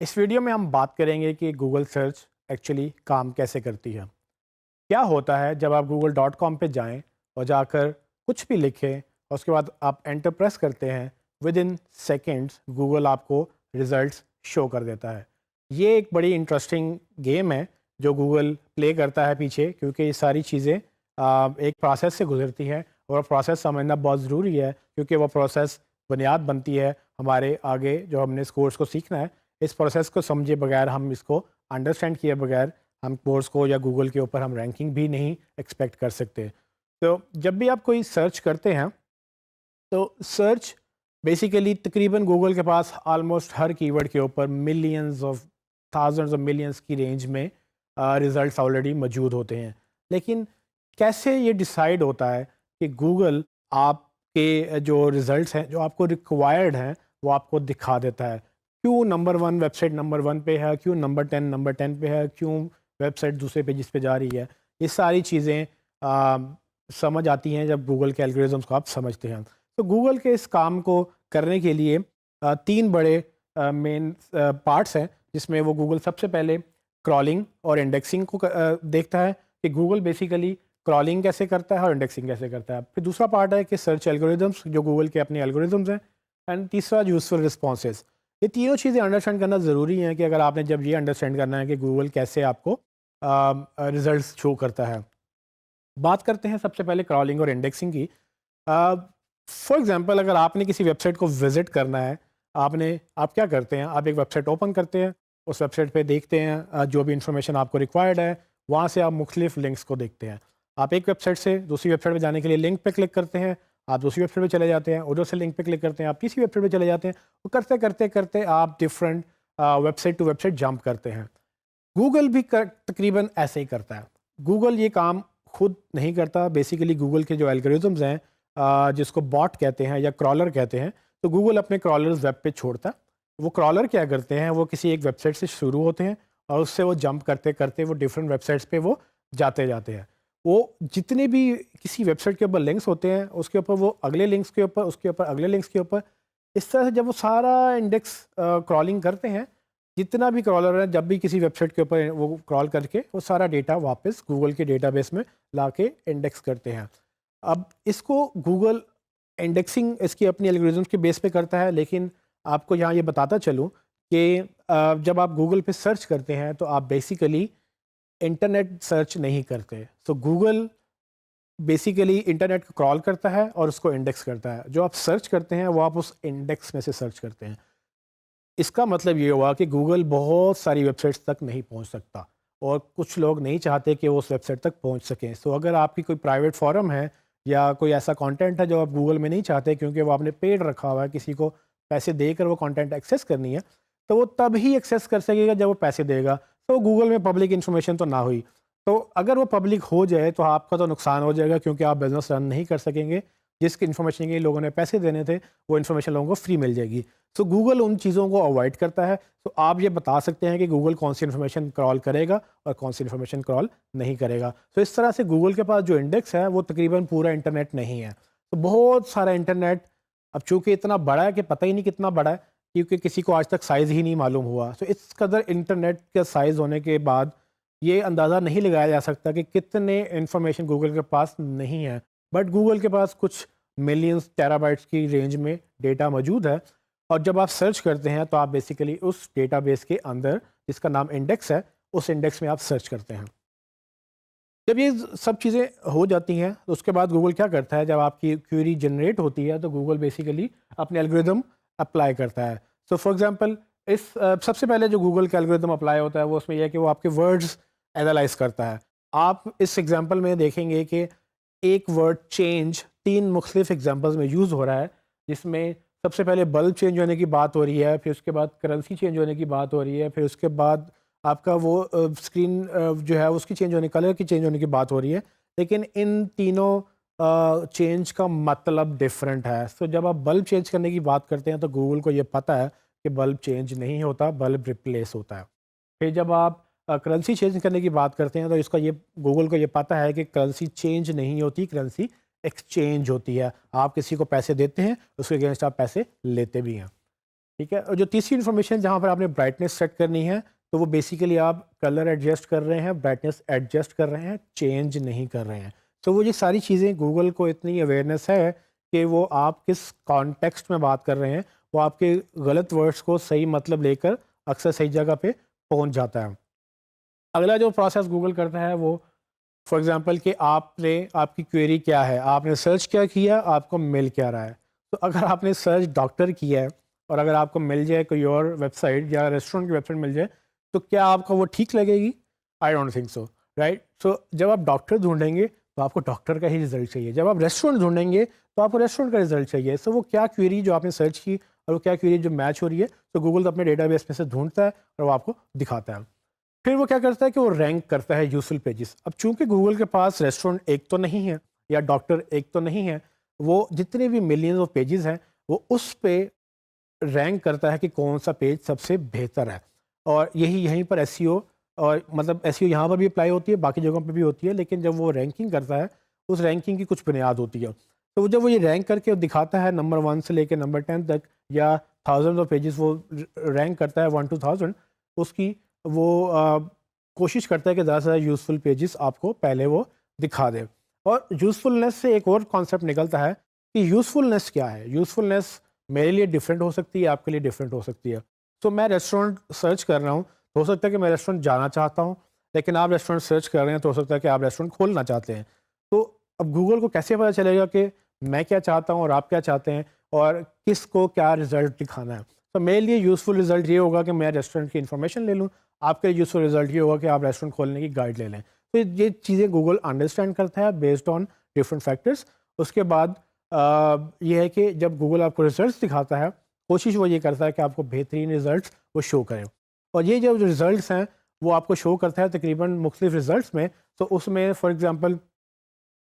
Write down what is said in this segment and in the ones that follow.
اس video میں ہم بات کریں گے کہ گوگل سرچ ایکچولی کام کیسے کرتی ہے. کیا ہوتا ہے جب آپ google.com پہ جائیں اور جا کر کچھ بھی لکھیں اور اس کے بعد آپ انٹر پریس کرتے ہیں، ود ان سیکنڈس گوگل آپ کو ریزلٹس شو کر دیتا ہے. یہ ایک بڑی انٹرسٹنگ گیم ہے جو گوگل پلے کرتا ہے پیچھے، کیونکہ یہ ساری چیزیں ایک پروسیس سے گزرتی ہے اور پروسیس سمجھنا بہت ضروری ہے، کیونکہ وہ پروسیس بنیاد بنتی ہے ہمارے آگے جو ہم نے اس کورس کو سیکھنا ہے. اس پروسیس کو سمجھے بغیر، ہم اس کو انڈرسٹینڈ کیے بغیر ہم کورس کو یا گوگل کے اوپر ہم رینکنگ بھی نہیں ایکسپیکٹ کر سکتے. تو جب بھی آپ کوئی سرچ کرتے ہیں تو سرچ بیسیکلی تقریباً گوگل کے پاس آلموسٹ ہر کی ورڈ کے اوپر millions of thousands of millions کی رینج میں ریزلٹس آلریڈی موجود ہوتے ہیں. لیکن کیسے یہ ڈیسائیڈ ہوتا ہے کہ گوگل آپ کے جو ریزلٹس ہیں جو آپ کو ریکوائرڈ ہیں وہ آپ کو دکھا دیتا ہے؟ کیوں نمبر 1 ویب سائٹ نمبر 1 پہ ہے، کیوں نمبر 10 نمبر 10 پہ ہے، کیوں ویب سائٹ دوسرے پیجز پہ جا رہی ہے؟ یہ ساری چیزیں سمجھ آتی ہیں جب گوگل کے الگوریزمس کو آپ سمجھتے ہیں. تو گوگل کے اس کام کو کرنے کے لیے 3 بڑے مین پارٹس ہیں، جس میں وہ گوگل سب سے پہلے کرالنگ اور انڈیکسنگ کو دیکھتا ہے کہ گوگل بیسیکلی کرالنگ کیسے کرتا ہے اور انڈیکسنگ کیسے کرتا ہے. پھر دوسرا پارٹ ہے کہ سرچ الگوریزمس جو گوگل کے اپنے الگوریزمس ہیں، اینڈ تیسرا یوزفل رسپانسز. یہ تینوں چیزیں انڈرسٹینڈ کرنا ضروری ہیں کہ اگر آپ نے جب یہ انڈرسٹینڈ کرنا ہے کہ گوگل کیسے آپ کو ریزلٹس شو کرتا ہے. بات کرتے ہیں سب سے پہلے کرالنگ اور انڈیکسنگ کی. فار ایگزامپل اگر آپ نے کسی ویب سائٹ کو وزٹ کرنا ہے، آپ کیا کرتے ہیں؟ آپ ایک ویب سائٹ اوپن کرتے ہیں، اس ویب سائٹ پہ دیکھتے ہیں جو بھی انفارمیشن آپ کو ریکوائرڈ ہے، وہاں سے آپ مختلف لنکس کو دیکھتے ہیں. آپ ایک ویب سائٹ سے دوسری ویب سائٹ پہ جانے کے لیے لنک پہ کلک کرتے ہیں، آپ دوسری ویب سائٹ پہ چلے جاتے ہیں، ادھر سے لنک پہ کلک کرتے ہیں، آپ تیسری ویب سائٹ پہ چلے جاتے ہیں. وہ کرتے کرتے کرتے آپ different website to website jump کرتے ہیں. گوگل بھی تقریباً ایسے ہی کرتا ہے. گوگل یہ کام خود نہیں کرتا، بیسیکلی گوگل کے جو الگوریزمز ہیں جس کو باٹ کہتے ہیں یا کرالر کہتے ہیں، تو گوگل اپنے کرالرز ویب پہ چھوڑتا ہے. وہ کرالر کیا کرتے ہیں؟ وہ کسی ایک ویب سائٹ سے شروع ہوتے ہیں اور اس سے وہ جمپ کرتے کرتے وہ ڈفرینٹ ویب سائٹس پہ وہ جاتے ہیں. وہ جتنے بھی کسی ویب سائٹ کے اوپر لنکس ہوتے ہیں، اس کے اوپر وہ اگلے لنکس کے اوپر، اس کے اوپر اگلے لنکس کے اوپر، اس طرح سے جب وہ سارا انڈیکس کرالنگ کرتے ہیں، جتنا بھی کرالر ہے جب بھی کسی ویب سائٹ کے اوپر وہ کرال کر کے وہ سارا ڈیٹا واپس گوگل کے ڈیٹا بیس میں لا کے انڈیکس کرتے ہیں. اب اس کو گوگل انڈیکسنگ اس کی اپنی الگوریزمس کے بیس پہ کرتا ہے. لیکن آپ کو یہاں یہ بتاتا چلوں کہ جب آپ گوگل پہ سرچ کرتے ہیں تو آپ بیسیکلی انٹرنیٹ سرچ نہیں کرتے. سو گوگل بیسیکلی انٹرنیٹ کو کرال کرتا ہے اور اس کو انڈیکس کرتا ہے. جو آپ سرچ کرتے ہیں وہ آپ اس انڈیکس میں سے سرچ کرتے ہیں. اس کا مطلب یہ ہوا کہ گوگل بہت ساری ویب سائٹس تک نہیں پہنچ سکتا، اور کچھ لوگ نہیں چاہتے کہ وہ اس ویب سائٹ تک پہنچ سکیں. سو اگر آپ کی کوئی پرائیویٹ فورم ہے یا کوئی ایسا کانٹینٹ ہے جو آپ گوگل میں نہیں چاہتے کیونکہ وہ آپ نے پیڈ رکھا ہوا ہے، کسی کو پیسے دے کر وہ کانٹینٹ ایکسیس کرنی ہے، تو وہ تب ہی ایکسیس کر سکے گا جب وہ پیسے دے گا. تو گوگل میں پبلک انفارمیشن تو نہ ہوئی، تو اگر وہ پبلک ہو جائے تو آپ کا تو نقصان ہو جائے گا، کیونکہ آپ بزنس رن نہیں کر سکیں گے. جس کی انفارمیشن کے لوگوں نے پیسے دینے تھے وہ انفارمیشن لوگوں کو فری مل جائے گی. سو گوگل ان چیزوں کو اوائڈ کرتا ہے. تو آپ یہ بتا سکتے ہیں کہ گوگل کون سی انفارمیشن کرال کرے گا اور کون سی انفارمیشن کرال نہیں کرے گا. تو اس طرح سے گوگل کے پاس جو انڈیکس ہے وہ تقریباً پورا انٹرنیٹ نہیں ہے. تو بہت سارا انٹرنیٹ اب چونکہ اتنا بڑا ہے کہ پتہ ہی نہیں کتنا بڑا ہے، کیونکہ کسی کو آج تک سائز ہی نہیں معلوم ہوا. تو اس قدر انٹرنیٹ کا سائز ہونے کے بعد یہ اندازہ نہیں لگایا جا سکتا کہ کتنے انفارمیشن گوگل کے پاس نہیں ہے. بٹ گوگل کے پاس کچھ ملینز ٹیرا بائٹس کی رینج میں ڈیٹا موجود ہے، اور جب آپ سرچ کرتے ہیں تو آپ بیسیکلی اس ڈیٹا بیس کے اندر جس کا نام انڈیکس ہے، اس انڈیکس میں آپ سرچ کرتے ہیں. جب یہ سب چیزیں ہو جاتی ہیں تو اس کے بعد گوگل کیا کرتا ہے؟ جب آپ کی کیوری جنریٹ ہوتی ہے تو گوگل بیسیکلی اپنے الگوریدم اپلائی کرتا ہے. سو فار ایگزامپل اس سب سے پہلے جو گوگل کا الگوریدم اپلائی ہوتا ہے وہ اس میں یہ ہے کہ وہ آپ کے ورڈز اینالائز کرتا ہے. آپ اس ایگزامپل میں دیکھیں گے کہ ایک ورڈ چینج 3 مختلف ایگزامپلز میں یوز ہو رہا ہے، جس میں سب سے پہلے بلب چینج ہونے کی بات ہو رہی ہے، پھر اس کے بعد کرنسی چینج ہونے کی بات ہو رہی ہے، پھر اس کے بعد آپ کا وہ اسکرین جو ہے اس کی چینج ہونے، کلر کی چینج ہونے کی بات ہو رہی ہے. لیکن ان تینوں چینج کا مطلب ڈفرینٹ ہے. سو جب آپ بلب چینج کرنے کی بات کرتے ہیں تو گوگل کو یہ پتہ ہے کہ بلب چینج نہیں ہوتا، بلب ریپلیس ہوتا ہے. پھر جب آپ کرنسی چینج کرنے کی بات کرتے ہیں تو اس کا یہ گوگل کو یہ پتہ ہے کہ کرنسی چینج نہیں ہوتی، کرنسی ایکسچینج ہوتی ہے. آپ کسی کو پیسے دیتے ہیں، اس کے اگینسٹ آپ پیسے لیتے بھی ہیں. ٹھیک ہے. اور جو تیسری انفارمیشن جہاں پر آپ نے برائٹنیس سیٹ کرنی ہے تو وہ بیسیکلی آپ کلر ایڈجسٹ کر رہے ہیں, برائٹنیس ایڈجسٹ کر رہے ہیں, چینج نہیں کر رہے ہیں. تو وہ یہ ساری چیزیں گوگل کو اتنی اویئرنیس ہے کہ وہ آپ کس کانٹیکسٹ میں بات کر رہے ہیں, وہ آپ کے غلط ورڈس کو صحیح مطلب لے کر اکثر صحیح جگہ پہ پہنچ جاتا ہے. اگلا جو پروسیس گوگل کرتا ہے وہ فار ایگزامپل کہ آپ کی کوئری کیا ہے, آپ نے سرچ کیا کیا, آپ کو مل کیا رہا ہے. تو اگر آپ نے سرچ ڈاکٹر کیا ہے اور اگر آپ کو مل جائے کوئی اور ویب سائٹ یا ریسٹورینٹ کی ویب سائٹ مل جائے تو کیا آپ کو وہ ٹھیک لگے گی؟ I don't think so, right. So جب آپ ڈاکٹر ڈھونڈیں گے تو آپ کو ڈاکٹر کا ہی رزلٹ چاہیے, جب آپ ریسٹورینٹ ڈھونڈیں گے تو آپ کو ریسٹورینٹ کا رزلٹ چاہیے. سو وہ کیا کوئری جو آپ نے سرچ کی اور وہ کیا کوئری جو میچ ہو رہی ہے, تو گوگل اپنے ڈیٹا بیس میں سے ڈھونڈتا ہے اور وہ آپ کو دکھاتا ہے. پھر وہ کیا کرتا ہے کہ وہ رینک کرتا ہے یوزفل پیجز. اب چونکہ گوگل کے پاس ریسٹورینٹ ایک تو نہیں ہے یا ڈاکٹر ایک تو نہیں ہے, وہ جتنے بھی ملینز آف پیجز ہیں وہ اس پہ رینک کرتا ہے کہ کون سا پیج سب سے بہتر ہے. اور یہیں پر ایس سی او, اور مطلب ایس سی او یہاں پر بھی اپلائی ہوتی ہے, باقی جگہوں پہ بھی ہوتی ہے, لیکن جب وہ رینکنگ کرتا ہے اس رینکنگ کی کچھ بنیاد ہوتی ہے. تو جب وہ یہ رینک کر کے دکھاتا ہے نمبر 1 سے لے کے نمبر 10 تک یا تھاؤزنڈ آف پیجز وہ رینک کرتا ہے 1 to 1000, اس کی وہ کوشش کرتا ہے کہ زیادہ سے زیادہ یوزفل پیجز آپ کو پہلے وہ دکھا دے. اور یوزفلنس سے ایک اور کانسیپٹ نکلتا ہے کہ یوزفلنس کیا ہے. یوزفلنس میرے لیے ڈفرینٹ ہو سکتی ہے, آپ کے لیے ڈفرینٹ ہو سکتی ہے. تو میں ریسٹورینٹ سرچ کر رہا ہوں, ہو سکتا ہے کہ میں ریسٹورینٹ جانا چاہتا ہوں, لیکن آپ ریسٹورینٹ سرچ کر رہے ہیں تو ہو سکتا ہے کہ آپ ریسٹورینٹ کھولنا چاہتے ہیں. تو اب گوگل کو کیسے پتہ چلے گا کہ میں کیا چاہتا ہوں اور آپ کیا چاہتے ہیں اور کس کو کیا رزلٹ دکھانا ہے. تو میرے لیے یوزفل رزلٹ یہ ہوگا کہ میں ریسٹورینٹ کی انفارمیشن لے لوں, آپ کے لیے یوزفل رزلٹ یہ ہوگا کہ آپ ریسٹورینٹ کھولنے کی گائیڈ لے لیں. تو یہ چیزیں گوگل انڈرسٹینڈ کرتا ہے بیسڈ آن ڈفرینٹ فیکٹرس. اس کے بعد یہ ہے کہ جب گوگل آپ کو ریزلٹس دکھاتا ہے, کوشش وہ یہ کرتا ہے کہ آپ کو بہترین رزلٹس وہ شو کریں. اور یہ جو رزلٹس ہیں وہ آپ کو شو کرتا ہے تقریباً مختلف رزلٹس میں. تو اس میں فار ایگزامپل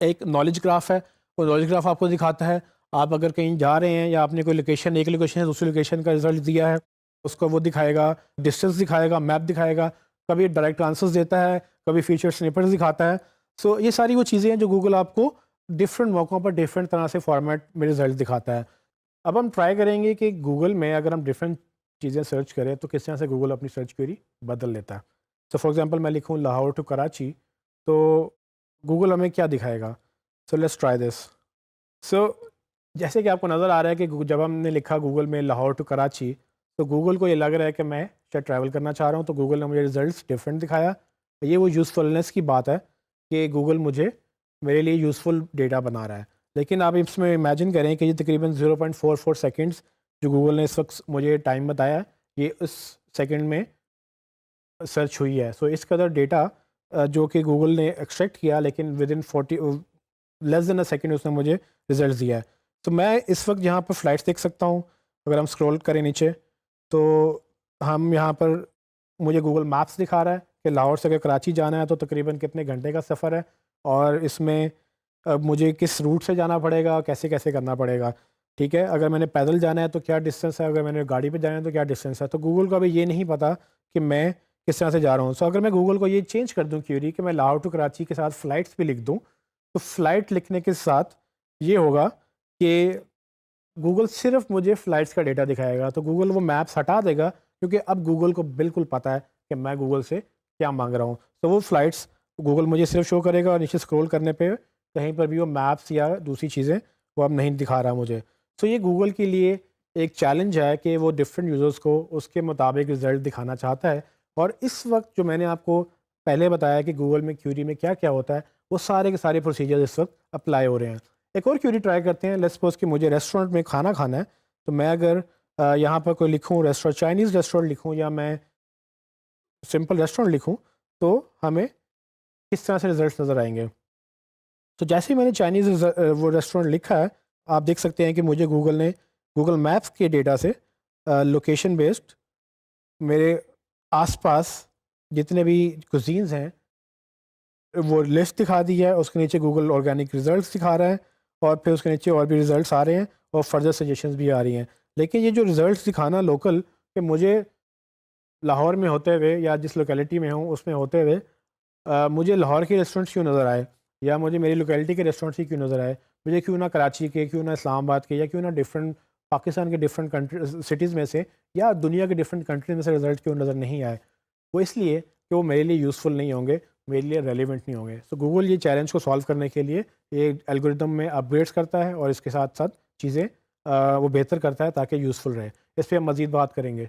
ایک نالج گراف ہے, وہ نالج گراف آپ کو دکھاتا ہے آپ اگر کہیں جا رہے ہیں یا آپ نے کوئی لوکیشن, ایک لوکیشن ہے دوسری لوکیشن کا رزلٹ دیا ہے, اس کو وہ دکھائے گا, ڈسٹینس دکھائے گا, میپ دکھائے گا, کبھی ڈائریکٹ آنسرز دیتا ہے, کبھی فیچر سنیپرز دکھاتا ہے. سو یہ ساری وہ چیزیں ہیں جو گوگل آپ کو ڈفرینٹ موقعوں پر ڈفرینٹ طرح سے فارمیٹ میں رزلٹ دکھاتا ہے. اب ہم ٹرائی کریں گے کہ گوگل میں اگر ہم ڈفرینٹ چیزیں سرچ کریں تو کس طرح سے گوگل اپنی سرچ کوئری بدل لیتا ہے. تو فار ایگزامپل میں لکھوں لاہور ٹو کراچی, تو گوگل ہمیں کیا دکھائے گا. So let's try this. سو جیسے کہ آپ کو نظر آ رہا ہے کہ جب ہم نے لکھا گوگل میں لاہور ٹو کراچی تو گوگل کو یہ لگ رہا ہے کہ میں شاید ٹریول کرنا چاہ رہا ہوں, تو گوگل نے مجھے رزلٹس ڈفرینٹ دکھایا. یہ وہ یوزفلنس کی بات ہے کہ گوگل مجھے میرے لیے یوزفل ڈیٹا بنا رہا ہے. لیکن آپ اس میں امیجن کریں کہ یہ تقریباً 0.44 سیکنڈس جو گوگل نے اس وقت مجھے ٹائم بتایا یہ اس سیکنڈ میں سرچ ہوئی ہے. سو اس قدر ڈیٹا جو کہ گوگل نے ایکسٹریکٹ کیا, لیکن with in 40 less then a second اس نے مجھے رزلٹ دیا ہے. تو میں اس وقت یہاں پر فلائٹس دیکھ سکتا ہوں. اگر ہم اسکرول کریں نیچے تو ہم یہاں پر مجھے گوگل میپس دکھا رہا ہے کہ لاہور سے اگر کراچی جانا ہے تو تقریباً کتنے گھنٹے کا سفر ہے, اور اس میں مجھے کس روٹ سے جانا پڑے گا, کیسے کیسے کرنا پڑے گا. ٹھیک ہے, اگر میں نے پیدل جانا ہے تو کیا ڈسٹینس ہے, اگر میں نے گاڑی پہ جانا ہے تو کیا ڈسٹینس ہے. تو گوگل کو ابھی یہ نہیں پتا کہ میں کس طرح سے جا رہا ہوں. سو اگر میں گوگل کو یہ چینج کر دوں کیوری کہ میں لاہور ٹو کراچی کے ساتھ فلائٹس بھی لکھ دوں, تو فلائٹ لکھنے کے ساتھ یہ ہوگا کہ گوگل صرف مجھے فلائٹس کا ڈیٹا دکھائے گا. تو گوگل وہ میپس ہٹا دے گا کیونکہ اب گوگل کو بالکل پتہ ہے کہ میں گوگل سے کیا مانگ رہا ہوں. تو وہ فلائٹس گوگل مجھے صرف شو کرے گا, اور نیچے اسکرول کرنے پہ کہیں پر بھی وہ میپس یا دوسری چیزیں وہ اب نہیں دکھا رہا مجھے. تو یہ گوگل کے لیے ایک چیلنج ہے کہ وہ ڈفرینٹ یوزرس کو اس کے مطابق رزلٹ دکھانا چاہتا ہے. اور اس وقت جو میں نے آپ کو پہلے بتایا کہ گوگل میں کیوری میں کیا کیا ہوتا ہے, وہ سارے کے سارے پروسیجر اس وقت اپلائی ہو رہے ہیں. ایک اور کیوری ٹرائی کرتے ہیں. لیٹس سپوز کہ مجھے ریسٹورینٹ میں کھانا کھانا ہے, تو میں اگر یہاں پر کوئی لکھوں ریسٹورینٹ, چائنیز ریسٹورینٹ لکھوں یا میں سمپل ریسٹورینٹ لکھوں, تو ہمیں کس طرح سے رزلٹس نظر آئیں گے. تو جیسے ہی میں نے چائنیز وہ ریسٹورینٹ لکھا ہے, آپ دیکھ سکتے ہیں کہ مجھے گوگل نے گوگل میپس کے ڈیٹا سے لوکیشن بیسڈ میرے آس پاس جتنے بھی کوزینز ہیں وہ لسٹ دکھا دی ہے. اس کے نیچے گوگل آرگینک رزلٹس دکھا رہا ہے, اور پھر اس کے نیچے اور بھی رزلٹس آ رہے ہیں اور فردر سجیشنز بھی آ رہی ہیں. لیکن یہ جو رزلٹس دکھانا لوکل, کہ مجھے لاہور میں ہوتے ہوئے یا جس لوکیلٹی میں ہوں اس میں ہوتے ہوئے مجھے لاہور کے ریسٹورینٹس کیوں نظر آئے, یا مجھے میری لوکیلٹی کے ریسٹورینٹس ہی کیوں نظر آئے, مجھے کیوں نہ کراچی کے, کیوں نہ اسلام آباد کے, یا کیوں نہ ڈفرینٹ پاکستان کے ڈفرینٹ کنٹری سٹیز میں سے یا دنیا کے ڈفرینٹ کنٹریز میں سے رزلٹ کیوں نظر نہیں آئے؟ وہ اس لیے کہ وہ میرے لیے یوزفل نہیں ہوں گے، میرے لیے ریلیونٹ نہیں ہوں گے. سو گوگل یہ چیلنج کو سالو کرنے کے لیے یہ الگوریدم میں اپ گریڈس کرتا ہے اور اس کے ساتھ ساتھ چیزیں وہ بہتر کرتا ہے تاکہ یوزفل رہے. اس پہ ہم مزید بات کریں گے.